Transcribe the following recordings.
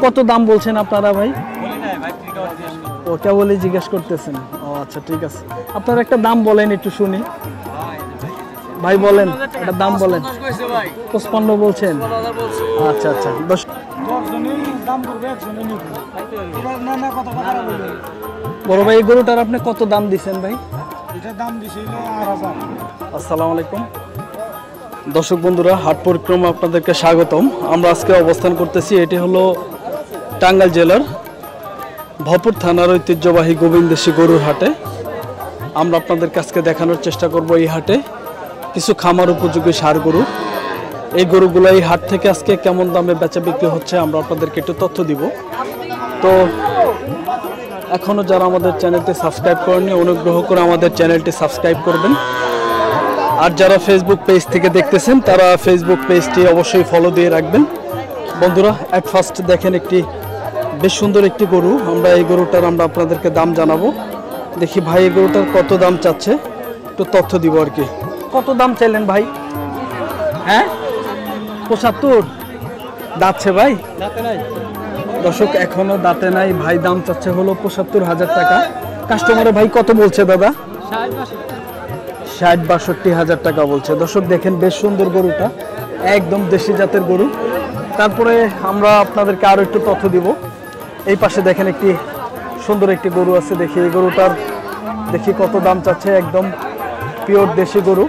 কত দাম বলছেন আপনারা ভাই? ও কেবলই জিজ্ঞেস করতেছেন। ও আচ্ছা ঠিক আছে, আপনারা একটা দাম বলেন একটু শুনি। ভাই বলেন, একটা দাম বলেন। 55 বলছেন? আচ্ছা আচ্ছা, 10 বড় ভাই এই গরুটার আপনি কত দাম দিচ্ছেন ভাই? এটার দাম দিছিল 8000। আসসালামু আলাইকুম দর্শক বন্ধুরা, হাট পরিক্রমা আপনাদেরকে স্বাগতম। আমরা আজকে অবস্থান করতেছি, এটি হলো টাঙ্গাইল জেলার ভরপুর থানার ঐতিহ্যবাহী গোবিন্দেশী গরুর হাটে। আমরা আপনাদেরকে আজকে দেখানোর চেষ্টা করব এই হাটে কিছু খামার উপযোগী ষাঁড় গরু। এই গরুগুলো এই হাট থেকে আজকে কেমন দামে বেচা বিক্রি হচ্ছে আমরা আপনাদেরকে একটু তথ্য দিব। তো এখনও যারা আমাদের চ্যানেলটি সাবস্ক্রাইব করেননি, অনুগ্রহ করে আমাদের চ্যানেলটি সাবস্ক্রাইব করবেন। আর যারা ফেসবুক পেজ থেকে দেখতেছেন তারা ফেসবুক পেজটি অবশ্যই ফলো দিয়ে রাখবেন। বন্ধুরা, অ্যাট ফার্স্ট দেখেন একটি বেশ সুন্দর একটি গরু। আমরা এই গরুটার আপনাদেরকে দাম জানাবো। দেখি ভাই এই গরুটার কত দাম চাচ্ছে, একটু তথ্য দিব আর কি। কত দাম চাইলেন ভাই? হ্যাঁ 75 দাঁতছে ভাই? দর্শক এখনো দাঁতে নাই, ভাই দাম চাচ্ছে হলো 75,000 টাকা। কাস্টমারে ভাই কত বলছে দাদা? 60-62,000 টাকা বলছে। দর্শক দেখেন বেশ সুন্দর গরুটা, একদম দেশি জাতের গরু। তারপরে আমরা আপনাদেরকে আরো একটু তথ্য দিব। এই পাশে দেখেন একটি সুন্দর একটি গরু আছে, দেখি এই গরুটার দেখি কত দাম চাচ্ছে। একদম পিওর দেশি গরু।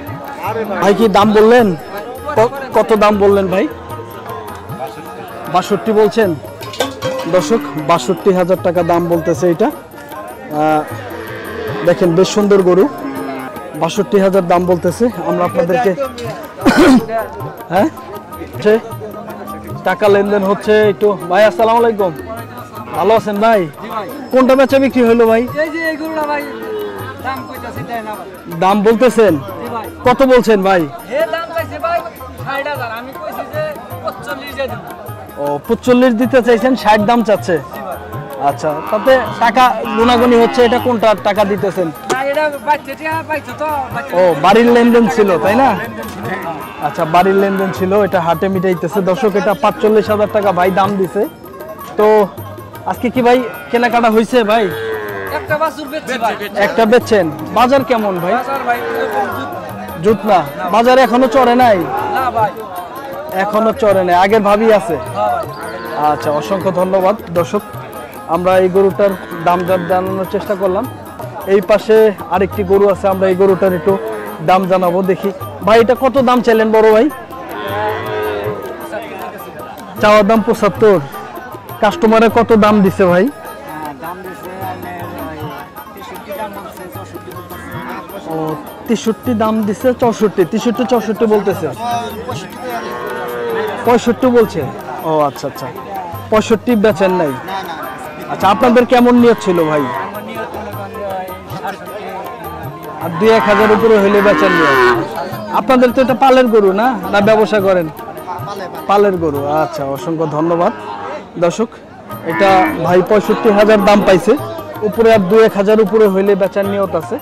ভাই কি দাম বললেন? কত দাম বললেন ভাই? 62 বলছেন? দর্শক 62,000 টাকা দাম বলতেছে এটা। দেখেন বেশ সুন্দর গরু, 62,000 দাম বলতেছে। আমরা আপনাদেরকে হ্যাঁ টাকা লেনদেন হচ্ছে একটু। ভাই আসসালামু আলাইকুম, ভালো আছেন ভাই? কোনটা বেচা বিক্রি হলো ভাই? দাম বলতেছেন? কত বলছেন ভাই? ও 45 দিতে চাইছেন, 60 দাম চাচ্ছে। আচ্ছা, তাতে টাকা গুনাগুনি হচ্ছে। এটা কোনটা টাকা দিতেছেন? ও বাড়ির লেনদেন ছিল তাই না? আচ্ছা, বাড়ির লেনদেন ছিল, এটা হাটে মিটাইতেছে। দর্শক এটা 45,000 টাকা ভাই দাম দিছে। তো আজকে কি ভাই কেনাকাটা হয়েছে ভাই? একটা বেচছেন। বাজার কেমন ভাই? জুত না, বাজারে এখনো চড়ে নাই? এখনো চড়ে নাই, আগের ভাবই আছে। আচ্ছা, অসংখ্য ধন্যবাদ। দর্শক আমরা এই গরুটার দাম জানানোর চেষ্টা করলাম। এই পাশে আরেকটি গরু আছে, আমরা এই গরুটার একটু দাম জানাবো। দেখি ভাই এটা কত দাম চাইলেন বড় ভাই? চাওয়ার দাম 75। কাস্টমারে কত দাম দিছে ভাই? ও 63 দাম দিছে। 63 বলতেছে। 65 বলছে। ও আচ্ছা আচ্ছা, 65 বেচেন নাই? আচ্ছা, আপনাদের কেমন নিয়ত ছিল ভাই? আর 2-1,000 উপরে হইলে বেচেন নিয়ত। আপনাদের তো এটা পালের গরু না, না ব্যবসা করেন? পালের গরু। আচ্ছা, অসংখ্য ধন্যবাদ। দর্শক এটা ভাই 65,000 দাম পাইছে, উপরে আর 2-1,000 উপরে হইলে বেচার নিয়ত আছে।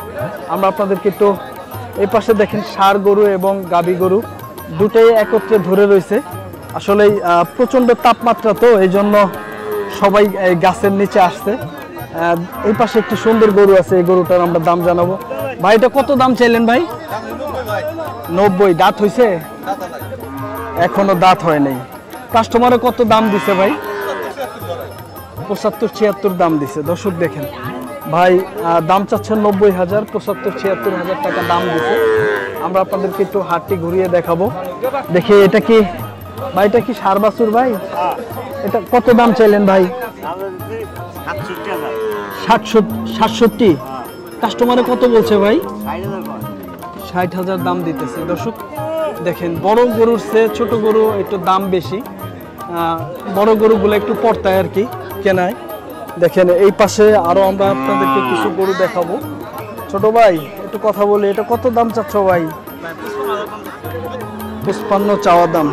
আমরা আপনাদেরকে তো এই পাশে দেখেন ষাঁড় গরু এবং গাভী গরু দুটোই একত্রে ধরে রয়েছে। আসলে প্রচণ্ড তাপমাত্রা, তো এই জন্য সবাই গাছের নিচে আসছে। এই পাশে একটি সুন্দর গরু আছে, এই গরুটার আমরা দাম জানাবো। ভাই এটা কত দাম চাইলেন ভাই? 90। দাঁত হয়েছে? এখনো দাঁত হয় নাই। কাস্টমারে কত দাম দিছে ভাই? 75-76 দাম দিছে। দর্শক দেখেন ভাই দাম চাচ্ছেন 90,000, 75-76,000 টাকা দাম দিছে। আমরা আপনাদেরকে একটু হাটটি ঘুরিয়ে দেখাবো। দেখি এটা কি ভাই, এটা কি ষাঁড় বাছুর ভাই? এটা কত দাম চাইলেন ভাই? 67। কাস্টমারে কত বলছে ভাই? 60,000 দাম দিতেছে। দর্শক দেখেন বড় গরুর চেয়ে ছোট গরু একটু দাম বেশি। বড় গরুগুলো একটু পড়তায় আর কি কেনায়। দেখেন এই পাশে আরো আমরা আপনাদেরকে কিছু গরু দেখাবো। ছোট ভাই একটু কথা বলি, এটা কত দাম চাচ্ছ ভাই? 55 চাওয়া দাম।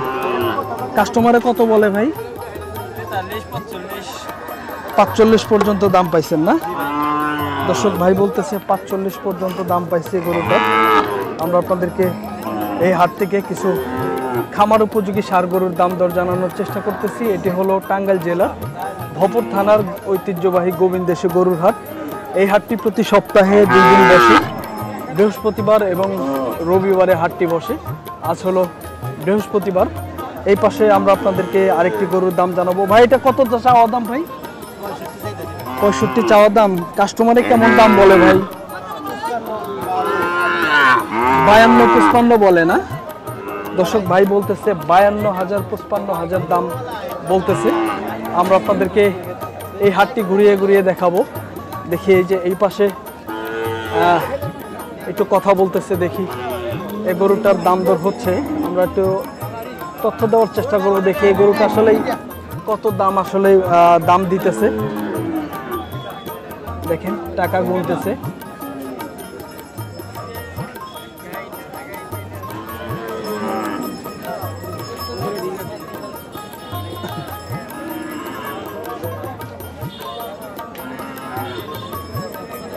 কাস্টমারে কত বলে ভাই? 45 পর্যন্ত দাম পাইছেন না? দর্শক ভাই বলতেছে 45 পর্যন্ত দাম পাইছে গরুটা। আমরা আপনাদেরকে এই হাট থেকে কিছু খামার উপযোগী ষাঁড় গরুর দাম দর জানানোর চেষ্টা করতেছি। এটি হলো টাঙ্গাইল জেলা ভপুর থানার ঐতিহ্যবাহী গোবিন্দেশ্বর গরুর হাট। এই হাটটি প্রতি সপ্তাহে 2 দিন বসে, বৃহস্পতিবার এবং রবিবারে হাটটি বসে। আজ হলো বৃহস্পতিবার। এই পাশে আমরা আপনাদেরকে আরেকটি গরুর দাম জানাবো। ভাই এটা কত চাওয়া দাম ভাই? 65 চাওয়া দাম। কাস্টমারে কেমন দাম বলে ভাই? 52-55 বলে না দর্শক? ভাই বলতেছে 52,000 55,000 দাম বলতেছে। আমরা আপনাদেরকে এই হাটটি ঘুরিয়ে ঘুরিয়ে দেখাবো। দেখি এই যে এই পাশে একটু কথা বলতেছে, দেখি এই গরুটার দাম দর হচ্ছে, আমরা একটু তথ্য দেওয়ার চেষ্টা করবো। দেখি এই গরুটা আসলে কত দাম আসলে দাম দিতেছে। দেখেন টাকা গুনতেছে।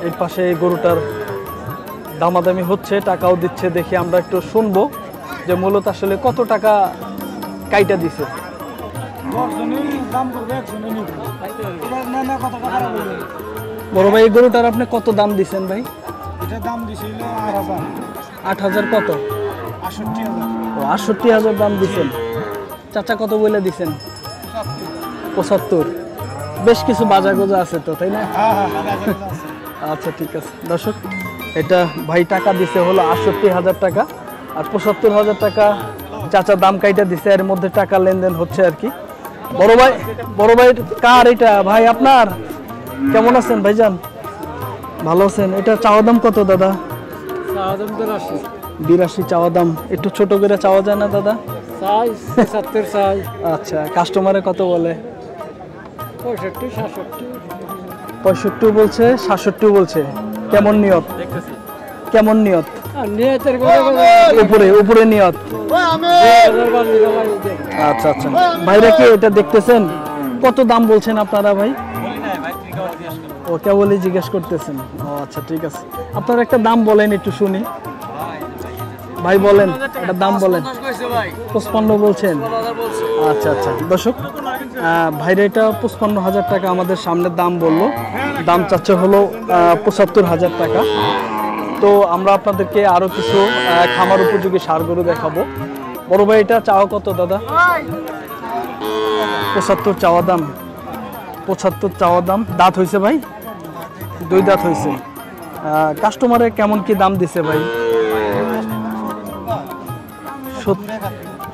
এই পাশে এই গরুটার দামাদামি হচ্ছে, টাকাও দিচ্ছে। দেখি আমরা একটু শুনবো যে মূলত আসলে কত টাকা কাইটা দিছে। 10 জনই দাম করবে, 1 জনই নিবে। এবার না কত টাকা বলবে? বড় ভাই এই গরুটার আপনি কত দাম দিছেন ভাই? এটার দাম দিছিল 8,000। 8,000 কত? 68,000। ও 68,000 দাম দিছেন। চাচা কত বলে দিছেন? 75। বেশ কিছু বাজা গোজা আছে তো, তাই না? হ্যাঁ হ্যাঁ আছে। আচ্ছা ঠিক আছে দর্শক, এটা ভাই টাকা দিছে হলো 68,000 টাকা, আর 75,000 টাকা চাচা দাম কাইটা দিছে। এর মধ্যে টাকা লেনদেন হচ্ছে আর কি। বড় ভাই কার এটা ভাই? আপনার? কেমন আছেন ভাইজান? ভালো আছেন? এটা চাওয়া দাম কত দাদা? 82 চাওয়া দাম। একটু ছোট করে চাওয়া যায় না দাদা? 70 চাই। আচ্ছা, কাস্টমারে কত বলে? 65 বলছে, 67 বলছে। কেমন নিয়ত? কেমন নিয়ত? উপরে নিয়ত। আচ্ছা আচ্ছা, ভাইরা কি এটা দেখতেছেন? কত দাম বলছেন আপনারা ভাই? ও কেবলই জিজ্ঞেস করতেছেন। ও আচ্ছা ঠিক আছে, আপনারা একটা দাম বলেন একটু শুনি। ভাই বলেন, একটা দাম বলেন। 55 বলছেন? আচ্ছা আচ্ছা দর্শক, ভাইরা এটা 55,000 টাকা আমাদের সামনে দাম বললো। দাম চাচ্ছে হলো 75,000 টাকা। তো আমরা আপনাদেরকে আরো কিছু খামার উপযোগী ষাঁড় গরু দেখাবো। বড় ভাই এটা চাওয়া কত দাদা? 75 চাওয়া দাম। 75 চাওয়া দাম। দাঁত হয়েছে ভাই? 2 দাঁত হয়েছে। কাস্টমারে কেমন কি দাম দিছে ভাই?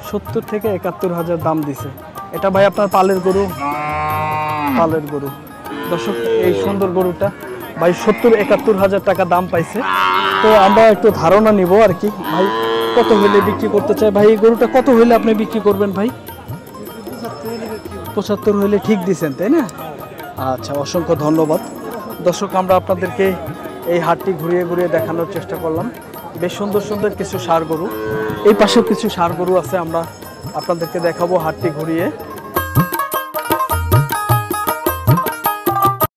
70 থেকে 71,000 দাম দিছে। এটা ভাই আপনার পালের গরু? পালের গরু। দর্শক, এই সুন্দর গরুটা ভাই 70-71,000 টাকা দাম পাইছে। তো আমরা একটু ধারণা নিব আর কি, ভাই কত হইলে বিক্রি করতে চাই? ভাই এই গরুটা কত হইলে আপনি বিক্রি করবেন ভাই? 75 হইলে ঠিক দিছেন, তাই না? আচ্ছা, অসংখ্য ধন্যবাদ। দর্শক, আমরা আপনাদেরকে এই হাটটি ঘুরিয়ে ঘুরিয়ে দেখানোর চেষ্টা করলাম। বেশ সুন্দর সুন্দর কিছু ষাঁড় গরু, এই পাশেও কিছু ষাঁড় গরু আছে, আমরা আপনাদেরকে দেখাবো হাটটি ঘুরিয়ে।